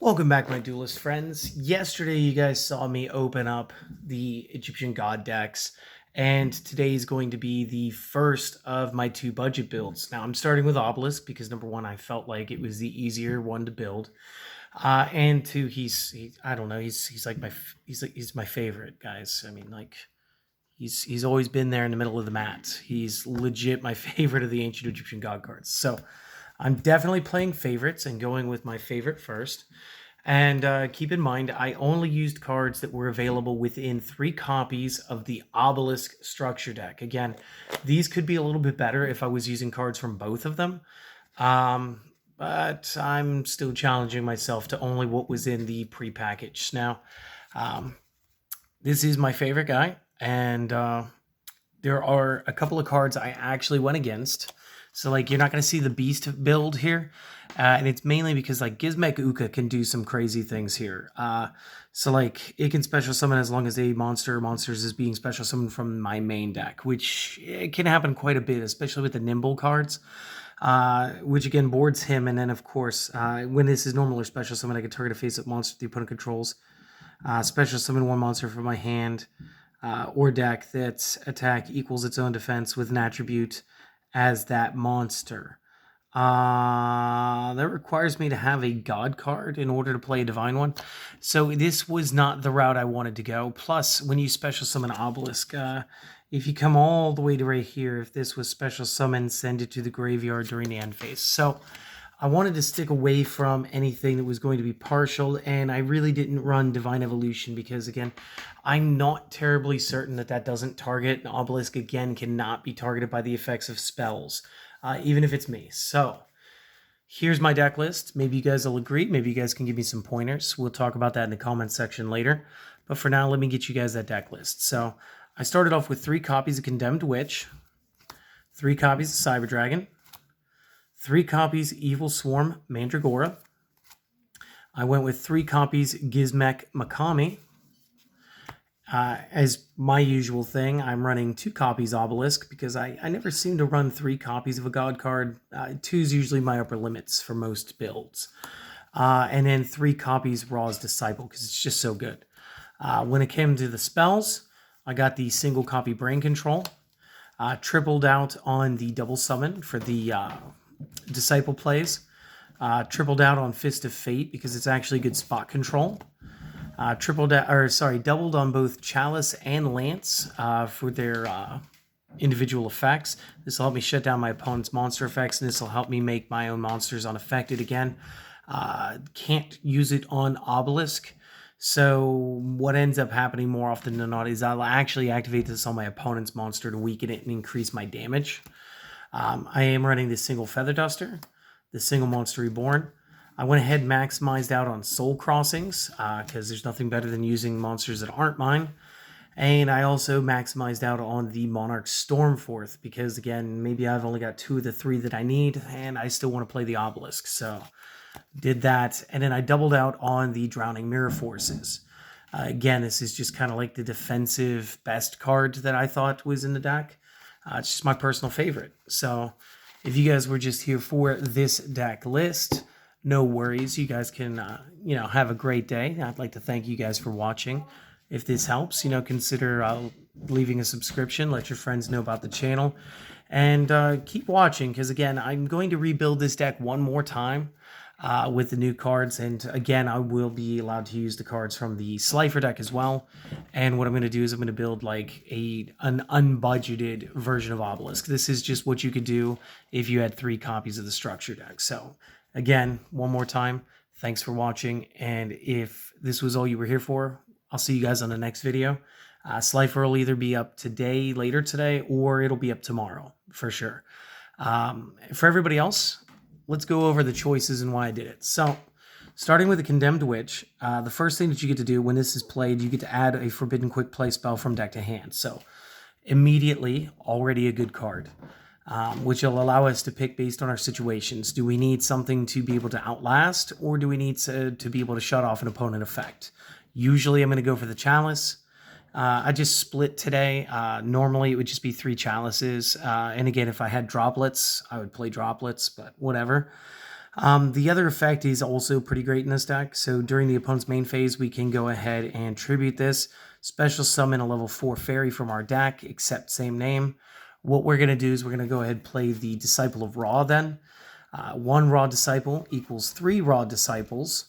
Welcome back, my Duelist friends. Yesterday, you guys saw me open up the Egyptian God decks, and today is going to be the first of my two budget builds. Now, I'm starting with Obelisk because number one, I felt like it was the easier one to build, and two, I don't know, he's my favorite, guys. I mean, like he's always been there in the middle of the mat. He's legit my favorite of the ancient Egyptian God cards. So I'm definitely playing favorites and going with my favorite first. And keep in mind, I only used cards that were available within 3 copies of the Obelisk structure deck. Again, these could be a little bit better if I was using cards from both of them. But I'm still challenging myself to only what was in the pre-package. Now, this is my favorite guy, and there are a couple of cards I actually went against. So, like, you're not going to see the Beast build here. And it's mainly because, like, Gizmek Uka can do some crazy things here. So, like, it can special summon as long as a monster or monsters is being special summoned from my main deck, which it can happen quite a bit, especially with the Nimble cards, which, again, boards him. And then, of course, when this is normal or special summon, I can target a face-up monster the opponent controls. Special summon one monster from my hand or deck that's attack equals its own defense with an attribute as that monster. That requires me to have a God card in order to play a Divine one. So this was not the route I wanted to go. Plus, when you special summon Obelisk, if you come all the way to right here, if this was special summon, send it to the graveyard during the end phase. So I wanted to stick away from anything that was going to be partial, and I really didn't run Divine Evolution because, again, I'm not terribly certain that that doesn't target. An Obelisk, again, cannot be targeted by the effects of spells, even if it's me. So here's my deck list. Maybe you guys will agree. Maybe you guys can give me some pointers. We'll talk about that in the comments section later. But for now, let me get you guys that deck list. So I started off with 3 copies of Condemned Witch, 3 copies of Cyber Dragon, 3 copies Evil Swarm Mandragora. I went with 3 copies Gizmek Makami. As my usual thing, I'm running 2 copies Obelisk because I never seem to run 3 copies of a God card. 2 is usually my upper limits for most builds. And then 3 copies Raw's Disciple because it's just so good. When it came to the spells, I got the single copy Brain Control. Tripled out on the double summon for the Disciple plays. Tripled out on Fist of Fate because it's actually good spot control. Doubled on both Chalice and Lance for their individual effects. This will help me shut down my opponent's monster effects, and this will help me make my own monsters unaffected again. Can't use it on Obelisk, so what ends up happening more often than not is I'll actually activate this on my opponent's monster to weaken it and increase my damage. I am running the single Feather Duster, the single Monster Reborn. I went ahead and maximized out on Soul Crossings, because there's nothing better than using monsters that aren't mine. And I also maximized out on the Monarch Stormforth, because, again, maybe I've only got 2 of the 3 that I need, and I still want to play the Obelisk, so did that. And then I doubled out on the Drowning Mirror Forces. Again, this is just kind of like the defensive best card that I thought was in the deck. It's just my personal favorite. So if you guys were just here for this deck list, no worries. You guys can, have a great day. I'd like to thank you guys for watching. If this helps, consider leaving a subscription. Let your friends know about the channel. And keep watching because, again, I'm going to rebuild this deck one more time with the new cards. And, again, I will be allowed to use the cards from the Slifer deck as well. And what I'm going to do is I'm going to build, like, an unbudgeted version of Obelisk. This is just what you could do if you had 3 copies of the structure deck. So again, one more time, thanks for watching, and if this was all you were here for, I'll see you guys on the next video. Slifer will either be up today, later today, or it'll be up tomorrow, for sure. For everybody else, let's go over the choices and why I did it. So, starting with the Condemned Witch, the first thing that you get to do when this is played, you get to add a Forbidden Quick Play spell from deck to hand. So, immediately, already a good card. Which will allow us to pick based on our situations. Do we need something to be able to outlast, or do we need to be able to shut off an opponent effect? Usually I'm going to go for the Chalice. I just split today. Normally it would just be 3 Chalices. And again, if I had Droplets, I would play Droplets, but whatever. The other effect is also pretty great in this deck. So during the opponent's main phase, we can go ahead and tribute this. Special summon a level 4 fairy from our deck, except same name. What we're going to do is we're going to go ahead and play the Disciple of Ra then. 1 Raw Disciple equals 3 Raw Disciples.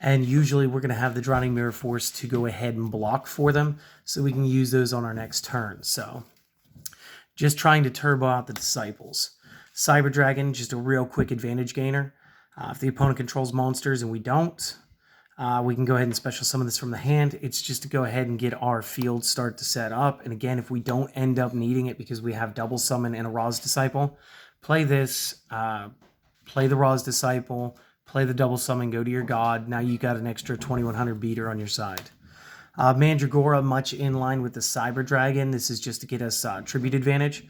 And usually we're going to have the Drowning Mirror Force to go ahead and block for them, so we can use those on our next turn. So just trying to turbo out the Disciples. Cyber Dragon, just a real quick advantage gainer. If the opponent controls monsters and we don't, we can go ahead and special summon this from the hand. It's just to go ahead and get our field start to set up. And again, if we don't end up needing it because we have double summon and a Ra's Disciple, play this, play the Ra's Disciple, play the double summon, go to your god. Now you got an extra 2100 beater on your side. Mandragora, much in line with the Cyber Dragon. This is just to get us tribute advantage.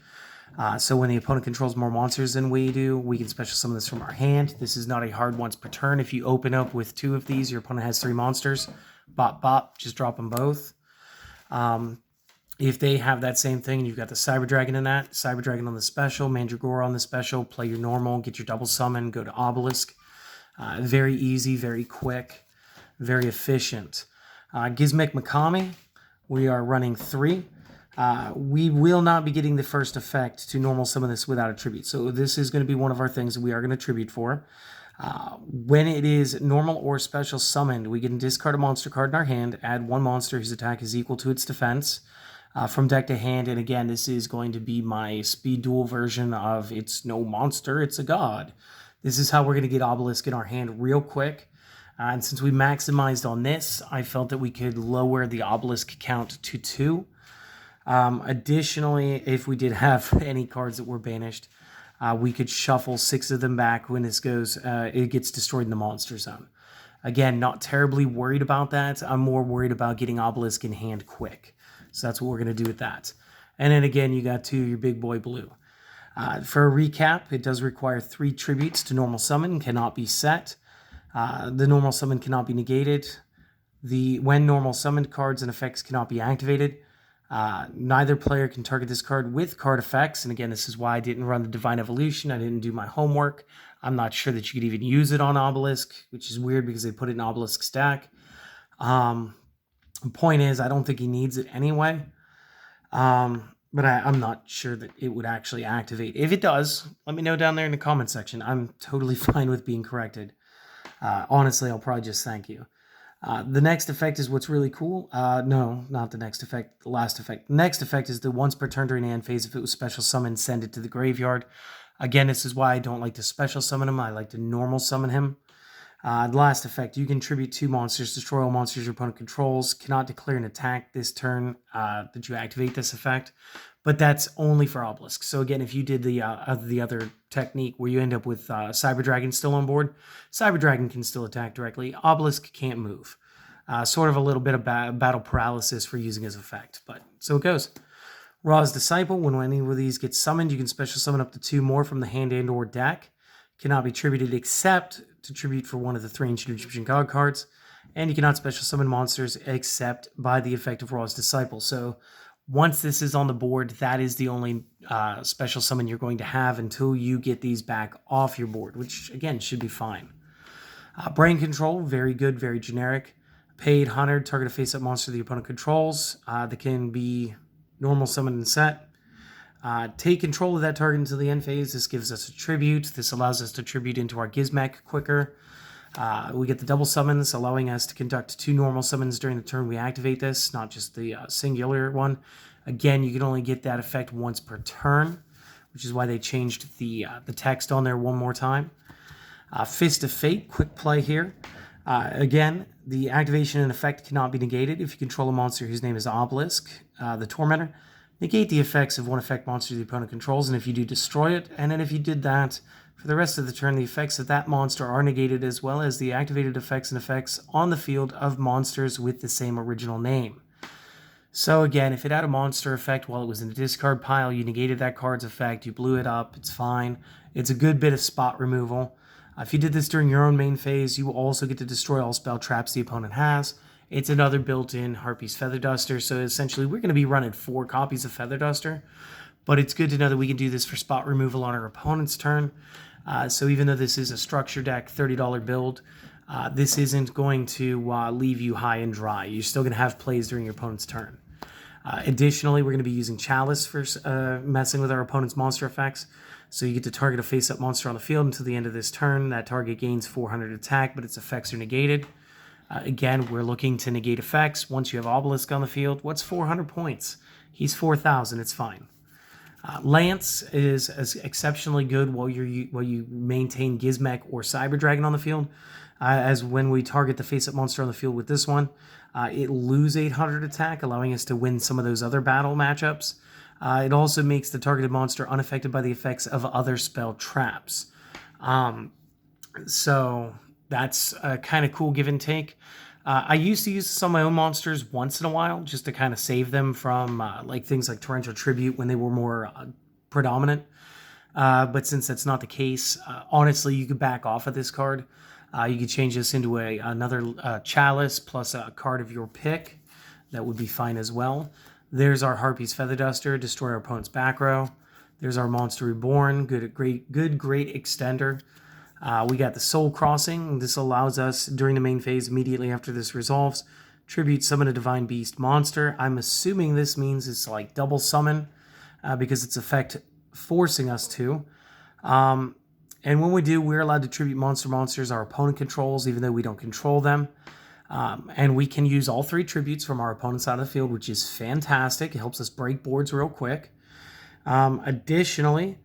So when the opponent controls more monsters than we do, we can special summon this from our hand. This is not a hard once per turn. If you open up with 2 of these, your opponent has 3 monsters. Bop, bop, just drop them both. If they have that same thing and you've got the Cyber Dragon in that, Cyber Dragon on the special, Mandragora on the special, play your normal, get your double summon, go to Obelisk. Very easy, very quick, very efficient. Gizmek Makami, we are running 3. We will not be getting the first effect to normal summon this without a tribute. So this is going to be one of our things that we are going to tribute for. When it is normal or special summoned, we can discard a monster card in our hand, add 1 monster whose attack is equal to its defense from deck to hand. And again, this is going to be my speed duel version of it's no monster, it's a god. This is how we're going to get Obelisk in our hand real quick. And since we maximized on this, I felt that we could lower the Obelisk count to 2. Additionally, if we did have any cards that were banished, we could shuffle 6 of them back when this goes, it gets destroyed in the monster zone. Again, not terribly worried about that. I'm more worried about getting Obelisk in hand quick. So that's what we're going to do with that. And then again, you got 2, your big boy blue. For a recap, it does require 3 tributes to normal summon, cannot be set. The normal summon cannot be negated. When normal summoned cards and effects cannot be activated, neither player can target this card with card effects. And again, this is why I didn't run the Divine Evolution. I didn't do my homework. I'm not sure that you could even use it on Obelisk, which is weird because they put it in Obelisk stack. The point is, I don't think he needs it anyway. But I'm not sure that it would actually activate. If it does, let me know down there in the comment section. I'm totally fine with being corrected. Honestly, I'll probably just thank you. The next effect is what's really cool. No, not the next effect. The last effect. The next effect is the once per turn during the end phase. If it was special summoned, send it to the graveyard. Again, this is why I don't like to special summon him. I like to normal summon him. The last effect, you can tribute 2 monsters, destroy all monsters your opponent controls, cannot declare an attack this turn that you activate this effect, but that's only for Obelisk. So again, if you did the other technique where you end up with Cyber Dragon still on board, Cyber Dragon can still attack directly, Obelisk can't move. Sort of a little bit of battle paralysis for using his effect, but so it goes. Ra's Disciple, when any of these gets summoned, you can special summon up to 2 more from the hand and or deck. Cannot be tributed except to tribute for one of the 3 ancient Egyptian god cards, and you cannot special summon monsters except by the effect of Ra's Disciple. So once this is on the board, that is the only special summon you're going to have until you get these back off your board, which again should be fine. Brain Control, very good, very generic. Pay 800, target a face-up monster the opponent controls. That can be normal summoned and set. Take control of that target until the end phase. This gives us a tribute. This allows us to tribute into our Gizmek quicker. We get the double summons, allowing us to conduct 2 normal summons during the turn we activate this, not just the singular one. Again, you can only get that effect once per turn, which is why they changed the text on there one more time. Fist of Fate, quick play here. Again, the activation and effect cannot be negated if you control a monster whose name is Obelisk, the Tormentor. Negate the effects of one effect monster the opponent controls, and if you do, destroy it. And then if you did that, for the rest of the turn, the effects of that monster are negated, as well as the activated effects and effects on the field of monsters with the same original name. So again, if it had a monster effect while it was in the discard pile, you negated that card's effect, you blew it up, it's fine. It's a good bit of spot removal. If you did this during your own main phase, you will also get to destroy all spell traps the opponent has. It's another built-in Harpy's Feather Duster, so essentially we're going to be running 4 copies of Feather Duster, but it's good to know that we can do this for spot removal on our opponent's turn. So even though this is a structure deck $30 build, this isn't going to leave you high and dry. You're still going to have plays during your opponent's turn. Additionally, we're going to be using Chalice for messing with our opponent's monster effects. So you get to target a face-up monster on the field until the end of this turn. That target gains 400 attack, but its effects are negated. Again, we're looking to negate effects. Once you have Obelisk on the field, what's 400 points? He's 4,000. It's fine. Lance is exceptionally good while you maintain Gizmek or Cyber Dragon on the field. As when we target the face-up monster on the field with this one, it lose 800 attack, allowing us to win some of those other battle matchups. It also makes the targeted monster unaffected by the effects of other spell traps. So that's a kind of cool give and take. I used to use this on my own monsters once in a while just to kind of save them from like things like Torrential Tribute when they were more predominant. But since that's not the case, honestly, you could back off of this card. You could change this into another Chalice plus a card of your pick. That would be fine as well. There's our Harpy's Feather Duster, destroy our opponent's back row. There's our Monster Reborn, great extender. We got the Soul Crossing. This allows us, during the main phase, immediately after this resolves, tribute summon a Divine Beast monster. I'm assuming this means it's like double summon because its effect forcing us to. And when we do, we're allowed to tribute monsters our opponent controls, even though we don't control them. And we can use all 3 tributes from our opponent's side of the field, which is fantastic. It helps us break boards real quick. Additionally,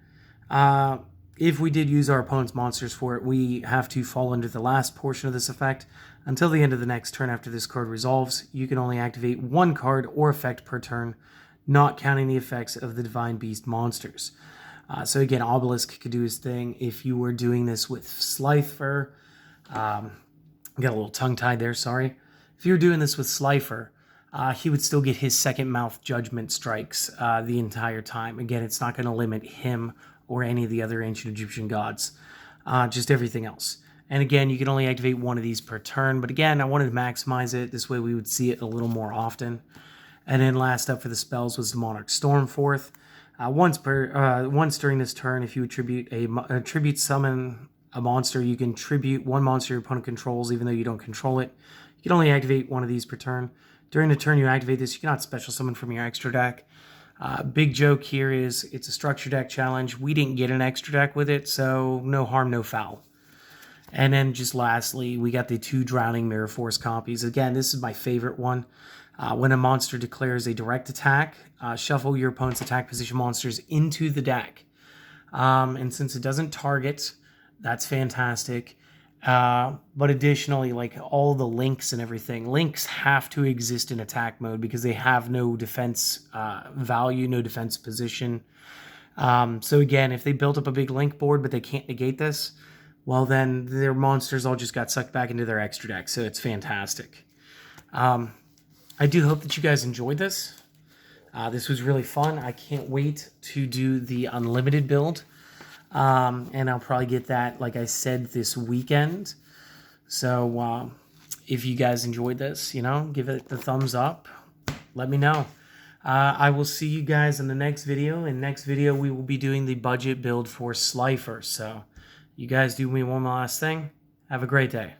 if we did use our opponent's monsters for it, we have to fall under the last portion of this effect. Until the end of the next turn after this card resolves, you can only activate 1 card or effect per turn, not counting the effects of the Divine Beast monsters. So again, Obelisk could do his thing. If you were doing this with Slifer, got a little tongue-tied there, sorry. If you were doing this with Slifer, he would still get his second mouth judgment strikes the entire time. Again, it's not going to limit him or any of the other ancient Egyptian gods, just everything else. And again, you can only activate 1 of these per turn. But again, I wanted to maximize it. This way we would see it a little more often. And then last up for the spells was the Monarch Stormforth. Once during this turn, if you would tribute summon a monster, you can tribute 1 monster your opponent controls, even though you don't control it. You can only activate 1 of these per turn. During the turn you activate this, you cannot special summon from your extra deck. Big joke here is it's a structure deck challenge. We didn't get an extra deck with it, so no harm, no foul. And then just lastly, we got the 2 Drowning Mirror Force copies. Again, this is my favorite one. When a monster declares a direct attack, shuffle your opponent's attack position monsters into the deck. And since it doesn't target, that's fantastic. But additionally, like all the links and everything, links have to exist in attack mode because they have no defense value, no defense position. So again, if they built up a big link board but they can't negate this, well then their monsters all just got sucked back into their extra deck. So it's fantastic. I do hope that you guys enjoyed this. This was really fun. I can't wait to do the unlimited build. And I'll probably get that, like I said, this weekend. So if you guys enjoyed this, give it the thumbs up. Let me know. I will see you guys in the next video. In next video, we will be doing the budget build for Slifer. So you guys do me one last thing. Have a great day.